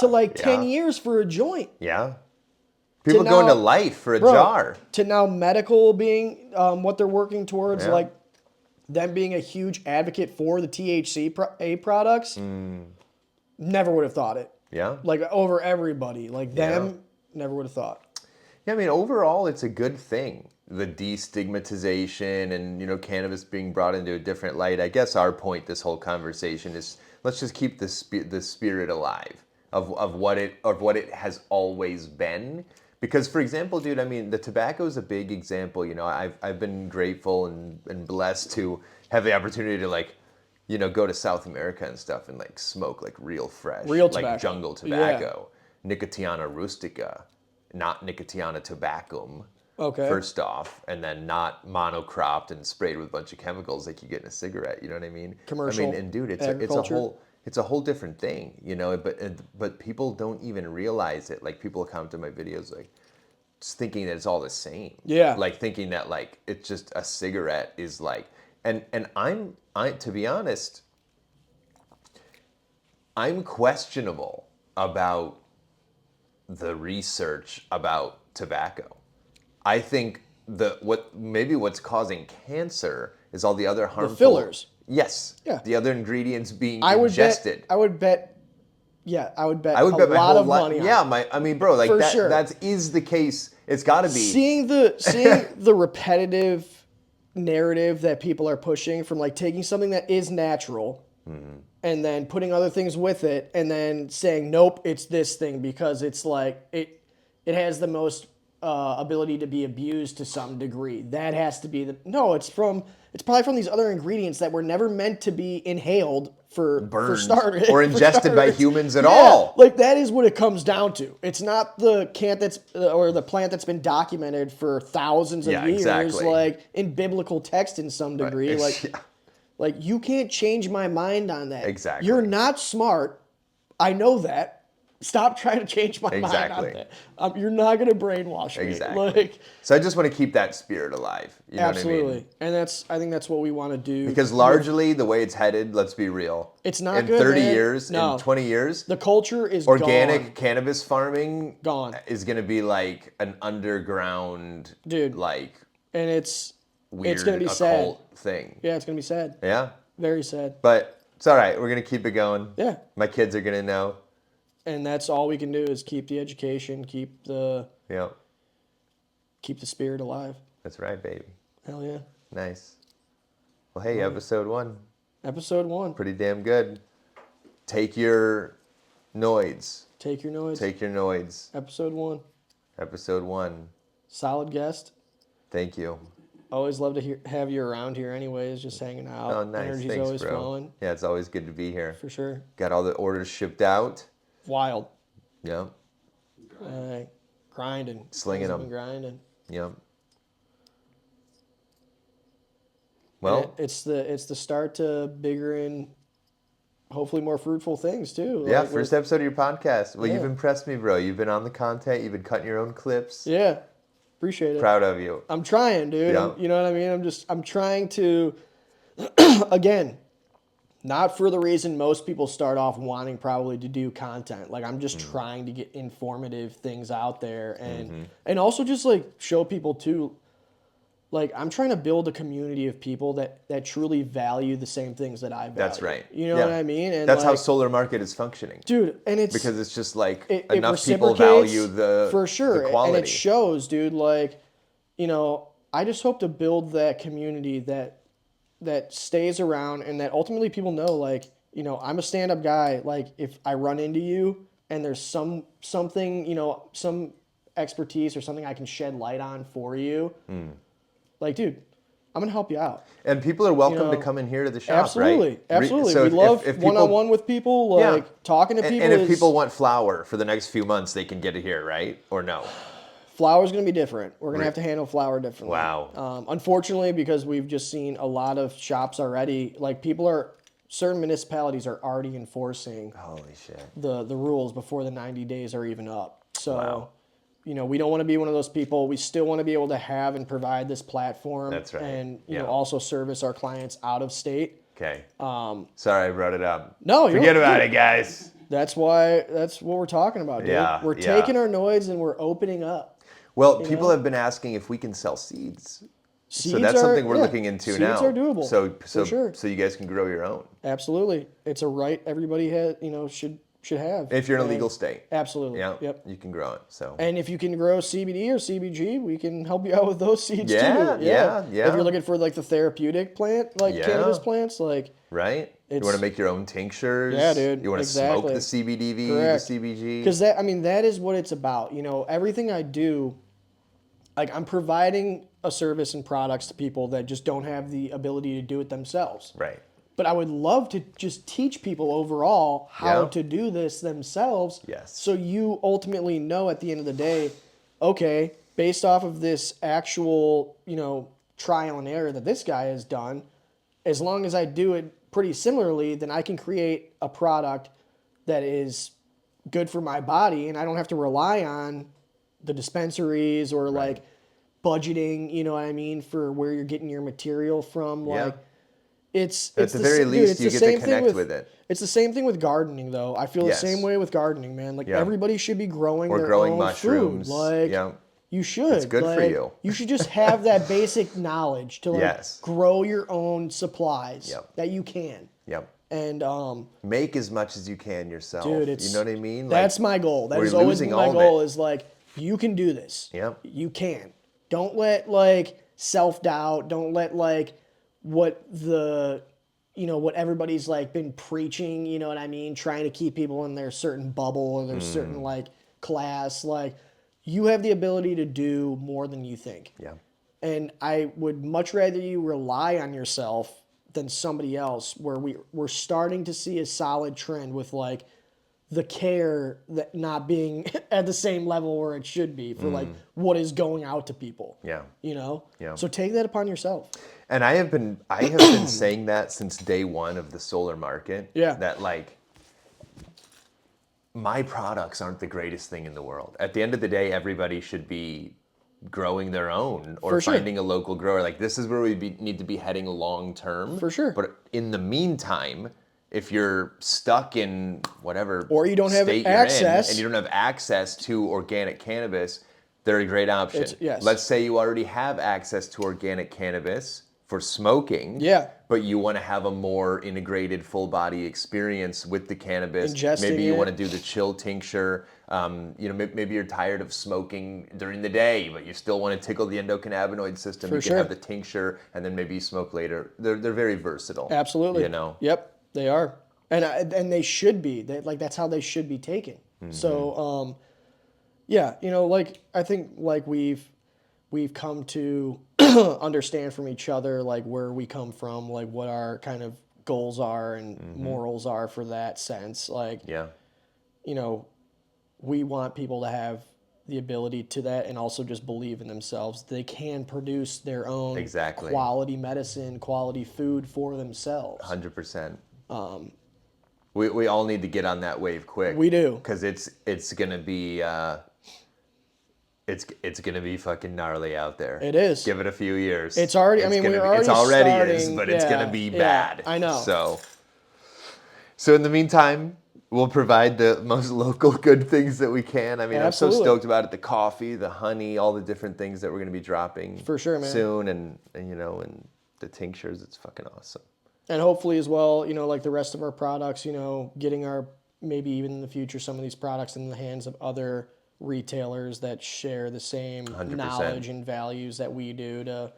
like 10 years for a joint. Yeah. People going to life for a jar. To now medical being what they're working towards, like them being a huge advocate for the THC products. Never would have thought it. Yeah. Like over everybody. Like them, never would have thought. Yeah, I mean, overall, it's a good thing. The destigmatization and, you know, cannabis being brought into a different light. I guess our point, this whole conversation is let's just keep the spirit alive of what it has always been. Because, for example, dude, I mean, the tobacco is a big example. You know, I've been grateful and blessed to have the opportunity to, like, you know, go to South America and stuff and like smoke like real fresh, tobacco. like jungle tobacco, Nicotiana rustica, not Nicotiana tobacum. Okay. First off, and then not monocropped and sprayed with a bunch of chemicals like you get in a cigarette. You know what I mean? Commercial. I mean, and dude, it's a whole different thing. You know, but people don't even realize it. Like people come to my videos like just thinking that it's all the same. Yeah. Like thinking that like it's just a cigarette is like. And I to be honest, I'm questionable about the research about tobacco. I think what's causing cancer is all the other harmful fillers. Yes. Yeah. The other ingredients being ingested. I would bet a my lot whole of money on it. Yeah, I mean, bro, like For that sure. that is the case. It's got to be. Seeing the repetitive narrative that people are pushing from like taking something that is natural and then putting other things with it and then saying nope, it's this thing because it's like it has the most ability to be abused to some degree. That has to be it's probably from these other ingredients that were never meant to be inhaled for starters or ingested by humans at all. Like that is what it comes down to. It's not the can't or the plant that's been documented for thousands of years, exactly. like in biblical text in some degree. Like you can't change my mind on that. Exactly. You're not smart. I know that. Stop trying to change my mind on that. You're not going to brainwash me. Exactly. So I just want to keep that spirit alive. You know absolutely. What I mean? And I think that's what we want to do. Because largely the way it's headed, let's be real. It's not in good. 30 man. years, no. in 20 years, the culture is organic gone. cannabis farming Gone. is going to be like an underground, dude, like and it's weird going to be occult sad. thing. Yeah, it's going to be sad. Yeah. Very sad. But it's all right. We're going to keep it going. Yeah. My kids are going to know. And that's all we can do is keep the education, keep the spirit alive. That's right, baby. Hell yeah. Nice. Well, Well, hey, episode 1. Episode 1. Pretty damn good. Take your NOIDS. Take your NOIDS. Take your NOIDS. Episode 1. Episode 1. Solid guest. Thank you. Always love to have you around here anyways, just hanging out. Oh, nice. Energy's Thanks, always bro. flowing. Yeah, it's always good to be here. For sure. Got all the orders shipped out. Wild. Yep. Grinding. Slinging them. Grinding. Yep. Well, it's the start to bigger and hopefully more fruitful things too. Yeah, like first episode of your podcast. Well, yeah. You've impressed me, bro. You've been on the content. You've been cutting your own clips. Yeah, appreciate it. Proud of you. I'm trying, dude. Yeah. You know what I mean? I'm trying to, again, not for the reason most people start off wanting probably to do content. Like I'm just trying to get informative things out there and also just like show people too. Like, I'm trying to build a community of people that truly value the same things that I value. That's right. You know what I mean? And that's how Solar Market is functioning. Dude, and it's... Because it's just like enough people value the for sure. the quality. And it shows, dude, like, you know, I just hope to build that community that stays around and that ultimately people know, like, you know, I'm a stand-up guy. Like, if I run into you and there's something, you know, some expertise or something I can shed light on for you... Like, dude, I'm going to help you out. And people are welcome to come in here to the shop, absolutely, right? Absolutely. So we love one-on-one with people, like talking to people. And if people want flour for the next few months, they can get it here, right? Or no? Flour's going to be different. We're going to have to handle flour differently. Wow. Unfortunately, because we've just seen a lot of shops already, like certain municipalities are already enforcing holy shit the rules before the 90 days are even up. So... You know, we don't want to be one of those people. We still want to be able to have and provide this platform. That's right. And, you know, also service our clients out of state. Okay. Sorry I brought it up. No, forget about it, guys. That's what we're talking about, dude. Yeah, we're taking our NOIDS and we're opening up. Well, people have been asking if we can sell seeds. So that's something we're looking into now. Seeds are doable. So you guys can grow your own. Absolutely. It's a right everybody has, you know, should have. If you're in a legal state. Absolutely. Yeah. Yep. You can grow it. So. And if you can grow CBD or CBG, we can help you out with those seeds too. Yeah. If you're looking for like the therapeutic plant, like cannabis plants, like. Right. You want to make your own tinctures. Yeah, dude. You want to smoke the CBDV, Correct. the CBG. Because that is what it's about. You know, everything I do, like I'm providing a service and products to people that just don't have the ability to do it themselves. Right. But I would love to just teach people overall how to do this themselves. Yes. So you ultimately know at the end of the day, okay, based off of this actual, you know, trial and error that this guy has done, as long as I do it pretty similarly, then I can create a product that is good for my body and I don't have to rely on the dispensaries or like budgeting, you know what I mean, for where you're getting your material from. Like, It's at the very least you get to connect with it. It's the same thing with gardening, though. I feel the same way with gardening, man. Like everybody should be growing their own mushrooms. Food. Like you should. It's good for you. You should just have that basic knowledge to like grow your own supplies that you can. Yep. And make as much as you can yourself. Dude, you know what I mean? That's my goal. That has always been my goal. Is like you can do this. Yep. You can. Don't let like self-doubt. Don't let like what everybody's like been preaching, you know what I mean? Trying to keep people in their certain bubble or their certain like class. Like you have the ability to do more than you think. Yeah. And I would much rather you rely on yourself than somebody else where we're starting to see a solid trend with like the care that not being at the same level where it should be for like what is going out to people. Yeah. You know? Yeah. So take that upon yourself. And I have been saying that since day one of the Solar Market. Yeah. That like my products aren't the greatest thing in the world. At the end of the day, everybody should be growing their own or finding a local grower. Like this is where we need to be heading long term. For sure. But in the meantime, if you're stuck in whatever or you don't have state access and you don't have access to organic cannabis, they're a great option. Yes. Let's say you already have access to organic cannabis for smoking. Yeah. But you want to have a more integrated full body experience with the cannabis. Ingesting maybe you it. want to do the chill tincture. Maybe you're tired of smoking during the day, but you still want to tickle the endocannabinoid system. You can have the tincture, and then maybe you smoke later. They're very versatile. Absolutely. Yep, they are, and they should be. That's how they should be taken. Mm-hmm. So, I think we've come to understand from each other where we come from, what our kind of goals are and morals are for that sense. We want people to have the ability to that and also just believe in themselves. They can produce their own quality medicine, quality food for themselves. 100%. We all need to get on that wave quick. We do. Because it's gonna be it's gonna be fucking gnarly out there. It is. Give it a few years. It's already. We're already starting, but it's gonna be bad. I know. So in the meantime, we'll provide the most local good things that we can. Absolutely. I'm so stoked about it. The coffee, the honey, all the different things that we're gonna be dropping for sure, man. Soon, and the tinctures. It's fucking awesome. And hopefully as well, like the rest of our products, getting maybe even in the future some of these products in the hands of other retailers that share the same 100%. knowledge and values that we do, to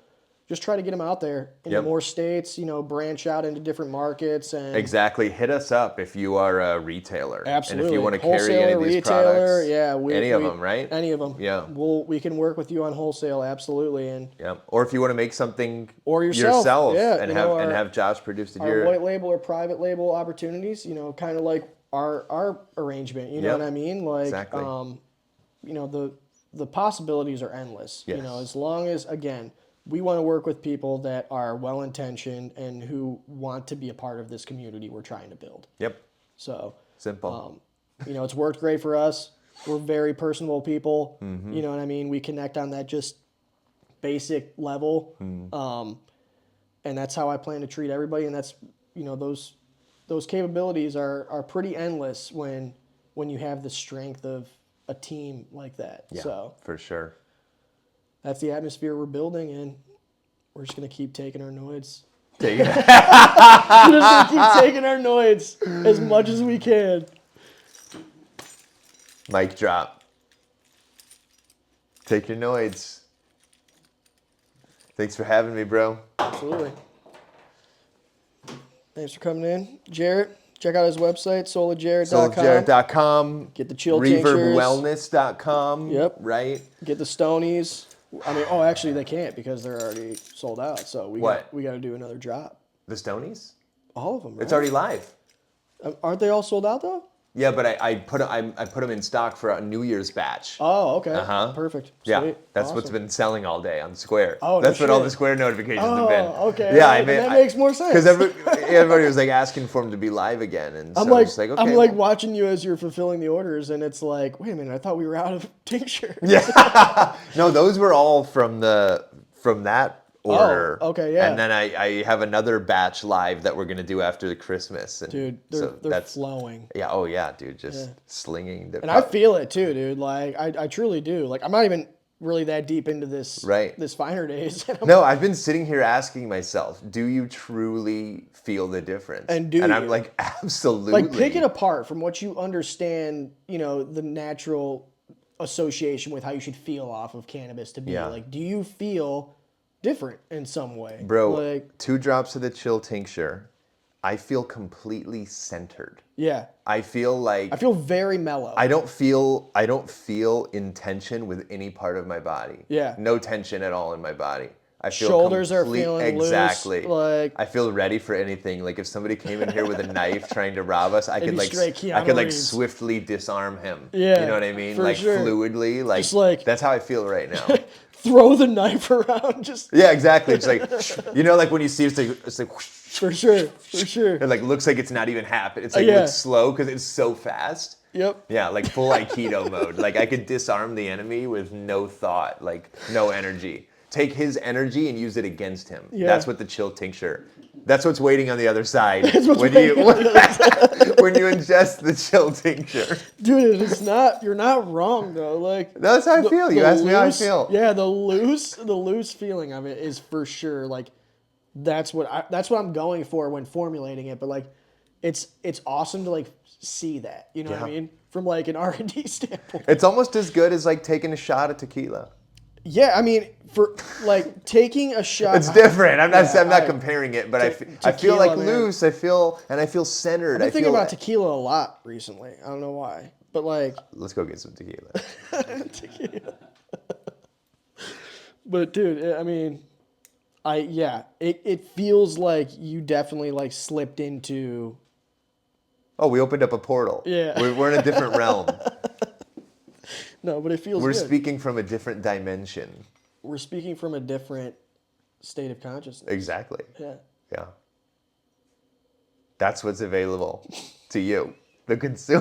just try to get them out there in more states, branch out into different markets. And exactly. Hit us up if you are a retailer. Absolutely. And if you want to carry any of these products. Yeah. Any of them, right? Any of them. Yeah. We can work with you on wholesale. Absolutely. And or if you want to make something or yourself. And have Josh produce it. Our white label or private label opportunities, kind of like our arrangement, you know what I mean? Exactly. The possibilities are endless. Yes. As long as, again, we want to work with people that are well-intentioned and who want to be a part of this community we're trying to build. Yep. So simple. It's worked great for us. We're very personable people. Mm-hmm. You know what I mean? We connect on that just basic level. And that's how I plan to treat everybody. And that's, those capabilities are pretty endless when you have the strength of a team like that. Yeah, so for sure. That's the atmosphere we're building, and we're just gonna keep taking our NOIDS. We're just gonna keep taking our NOIDS as much as we can. Mic drop. Take your NOIDS. Thanks for having me, bro. Absolutely. Thanks for coming in, Jarrett. Check out his website, soulofjaret.com. soulofjaret.com. Get the chill tinctures. reverbwellness.com. Yep. Right? Get the Stonies. Actually, they can't because they're already sold out. So we got to do another drop. The Stonies? All of them, right? It's already live. Aren't they all sold out, though? Yeah, but I put them in stock for a New Year's batch. Oh, okay. Perfect. Sweet. Yeah, that's awesome. What's been selling all day on Square. Oh, that's no what all the Square notifications have been. Oh, okay. Yeah, that makes more sense. Because everybody was asking for them to be live again, and so okay. I'm watching you as you're fulfilling the orders, and it's like, wait a minute, I thought we were out of tincture. Yeah. No, those were all from that order. Oh, okay, yeah. And then I have another batch live that we're gonna do after the Christmas. And dude, they're flowing. Yeah. Oh yeah, dude, just slinging. And I feel it too, dude. I truly do. I'm not even really that deep into this. This Finer Days. No, I've been sitting here asking myself, do you truly feel the difference? And I'm like, absolutely. Pick it apart from what you understand. The natural association with how you should feel off of cannabis to be. Yeah. Do you feel different in some way? Bro, 2 drops of the chill tincture, I feel completely centered. Yeah. I feel very mellow. I don't feel in tension with any part of my body. Yeah. No tension at all in my body. I feel shoulders are feeling loose. I feel ready for anything. If somebody came in here with a knife trying to rob us, I could swiftly disarm him. Yeah. You know what I mean? Sure. Fluidly. That's how I feel right now. Throw the knife around, yeah, exactly. It's when you see it's like for sure. It looks like it's not even happening. It's looks slow because it's so fast. Yep. Yeah, full Aikido mode. I could disarm the enemy with no thought, no energy. Take his energy and use it against him. Yeah. That's what the chill tincture. That's what's waiting on the other side when you ingest the chill tincture. Dude, it's not. You're not wrong though. That's how I feel. You asked me how I feel. Yeah, the loose feeling of it is for sure that's what I'm going for when formulating it. But like, it's awesome to like see that, you know what I mean, from like an R&D standpoint. It's almost as good as like taking a shot at tequila. Yeah, I mean, for like taking a shot. It's different. I'm not comparing it, but I feel like loose. I feel centered. I've been thinking about tequila a lot recently. I don't know why, but like. Let's go get some tequila. Tequila. But dude, I mean, it feels like you definitely like slipped into. Oh, we opened up a portal. Yeah, we're in a different realm. No, but it feels We're good. speaking from a different dimension. We're speaking from a different state of consciousness. Exactly. Yeah. Yeah. That's what's available to you, the consumer.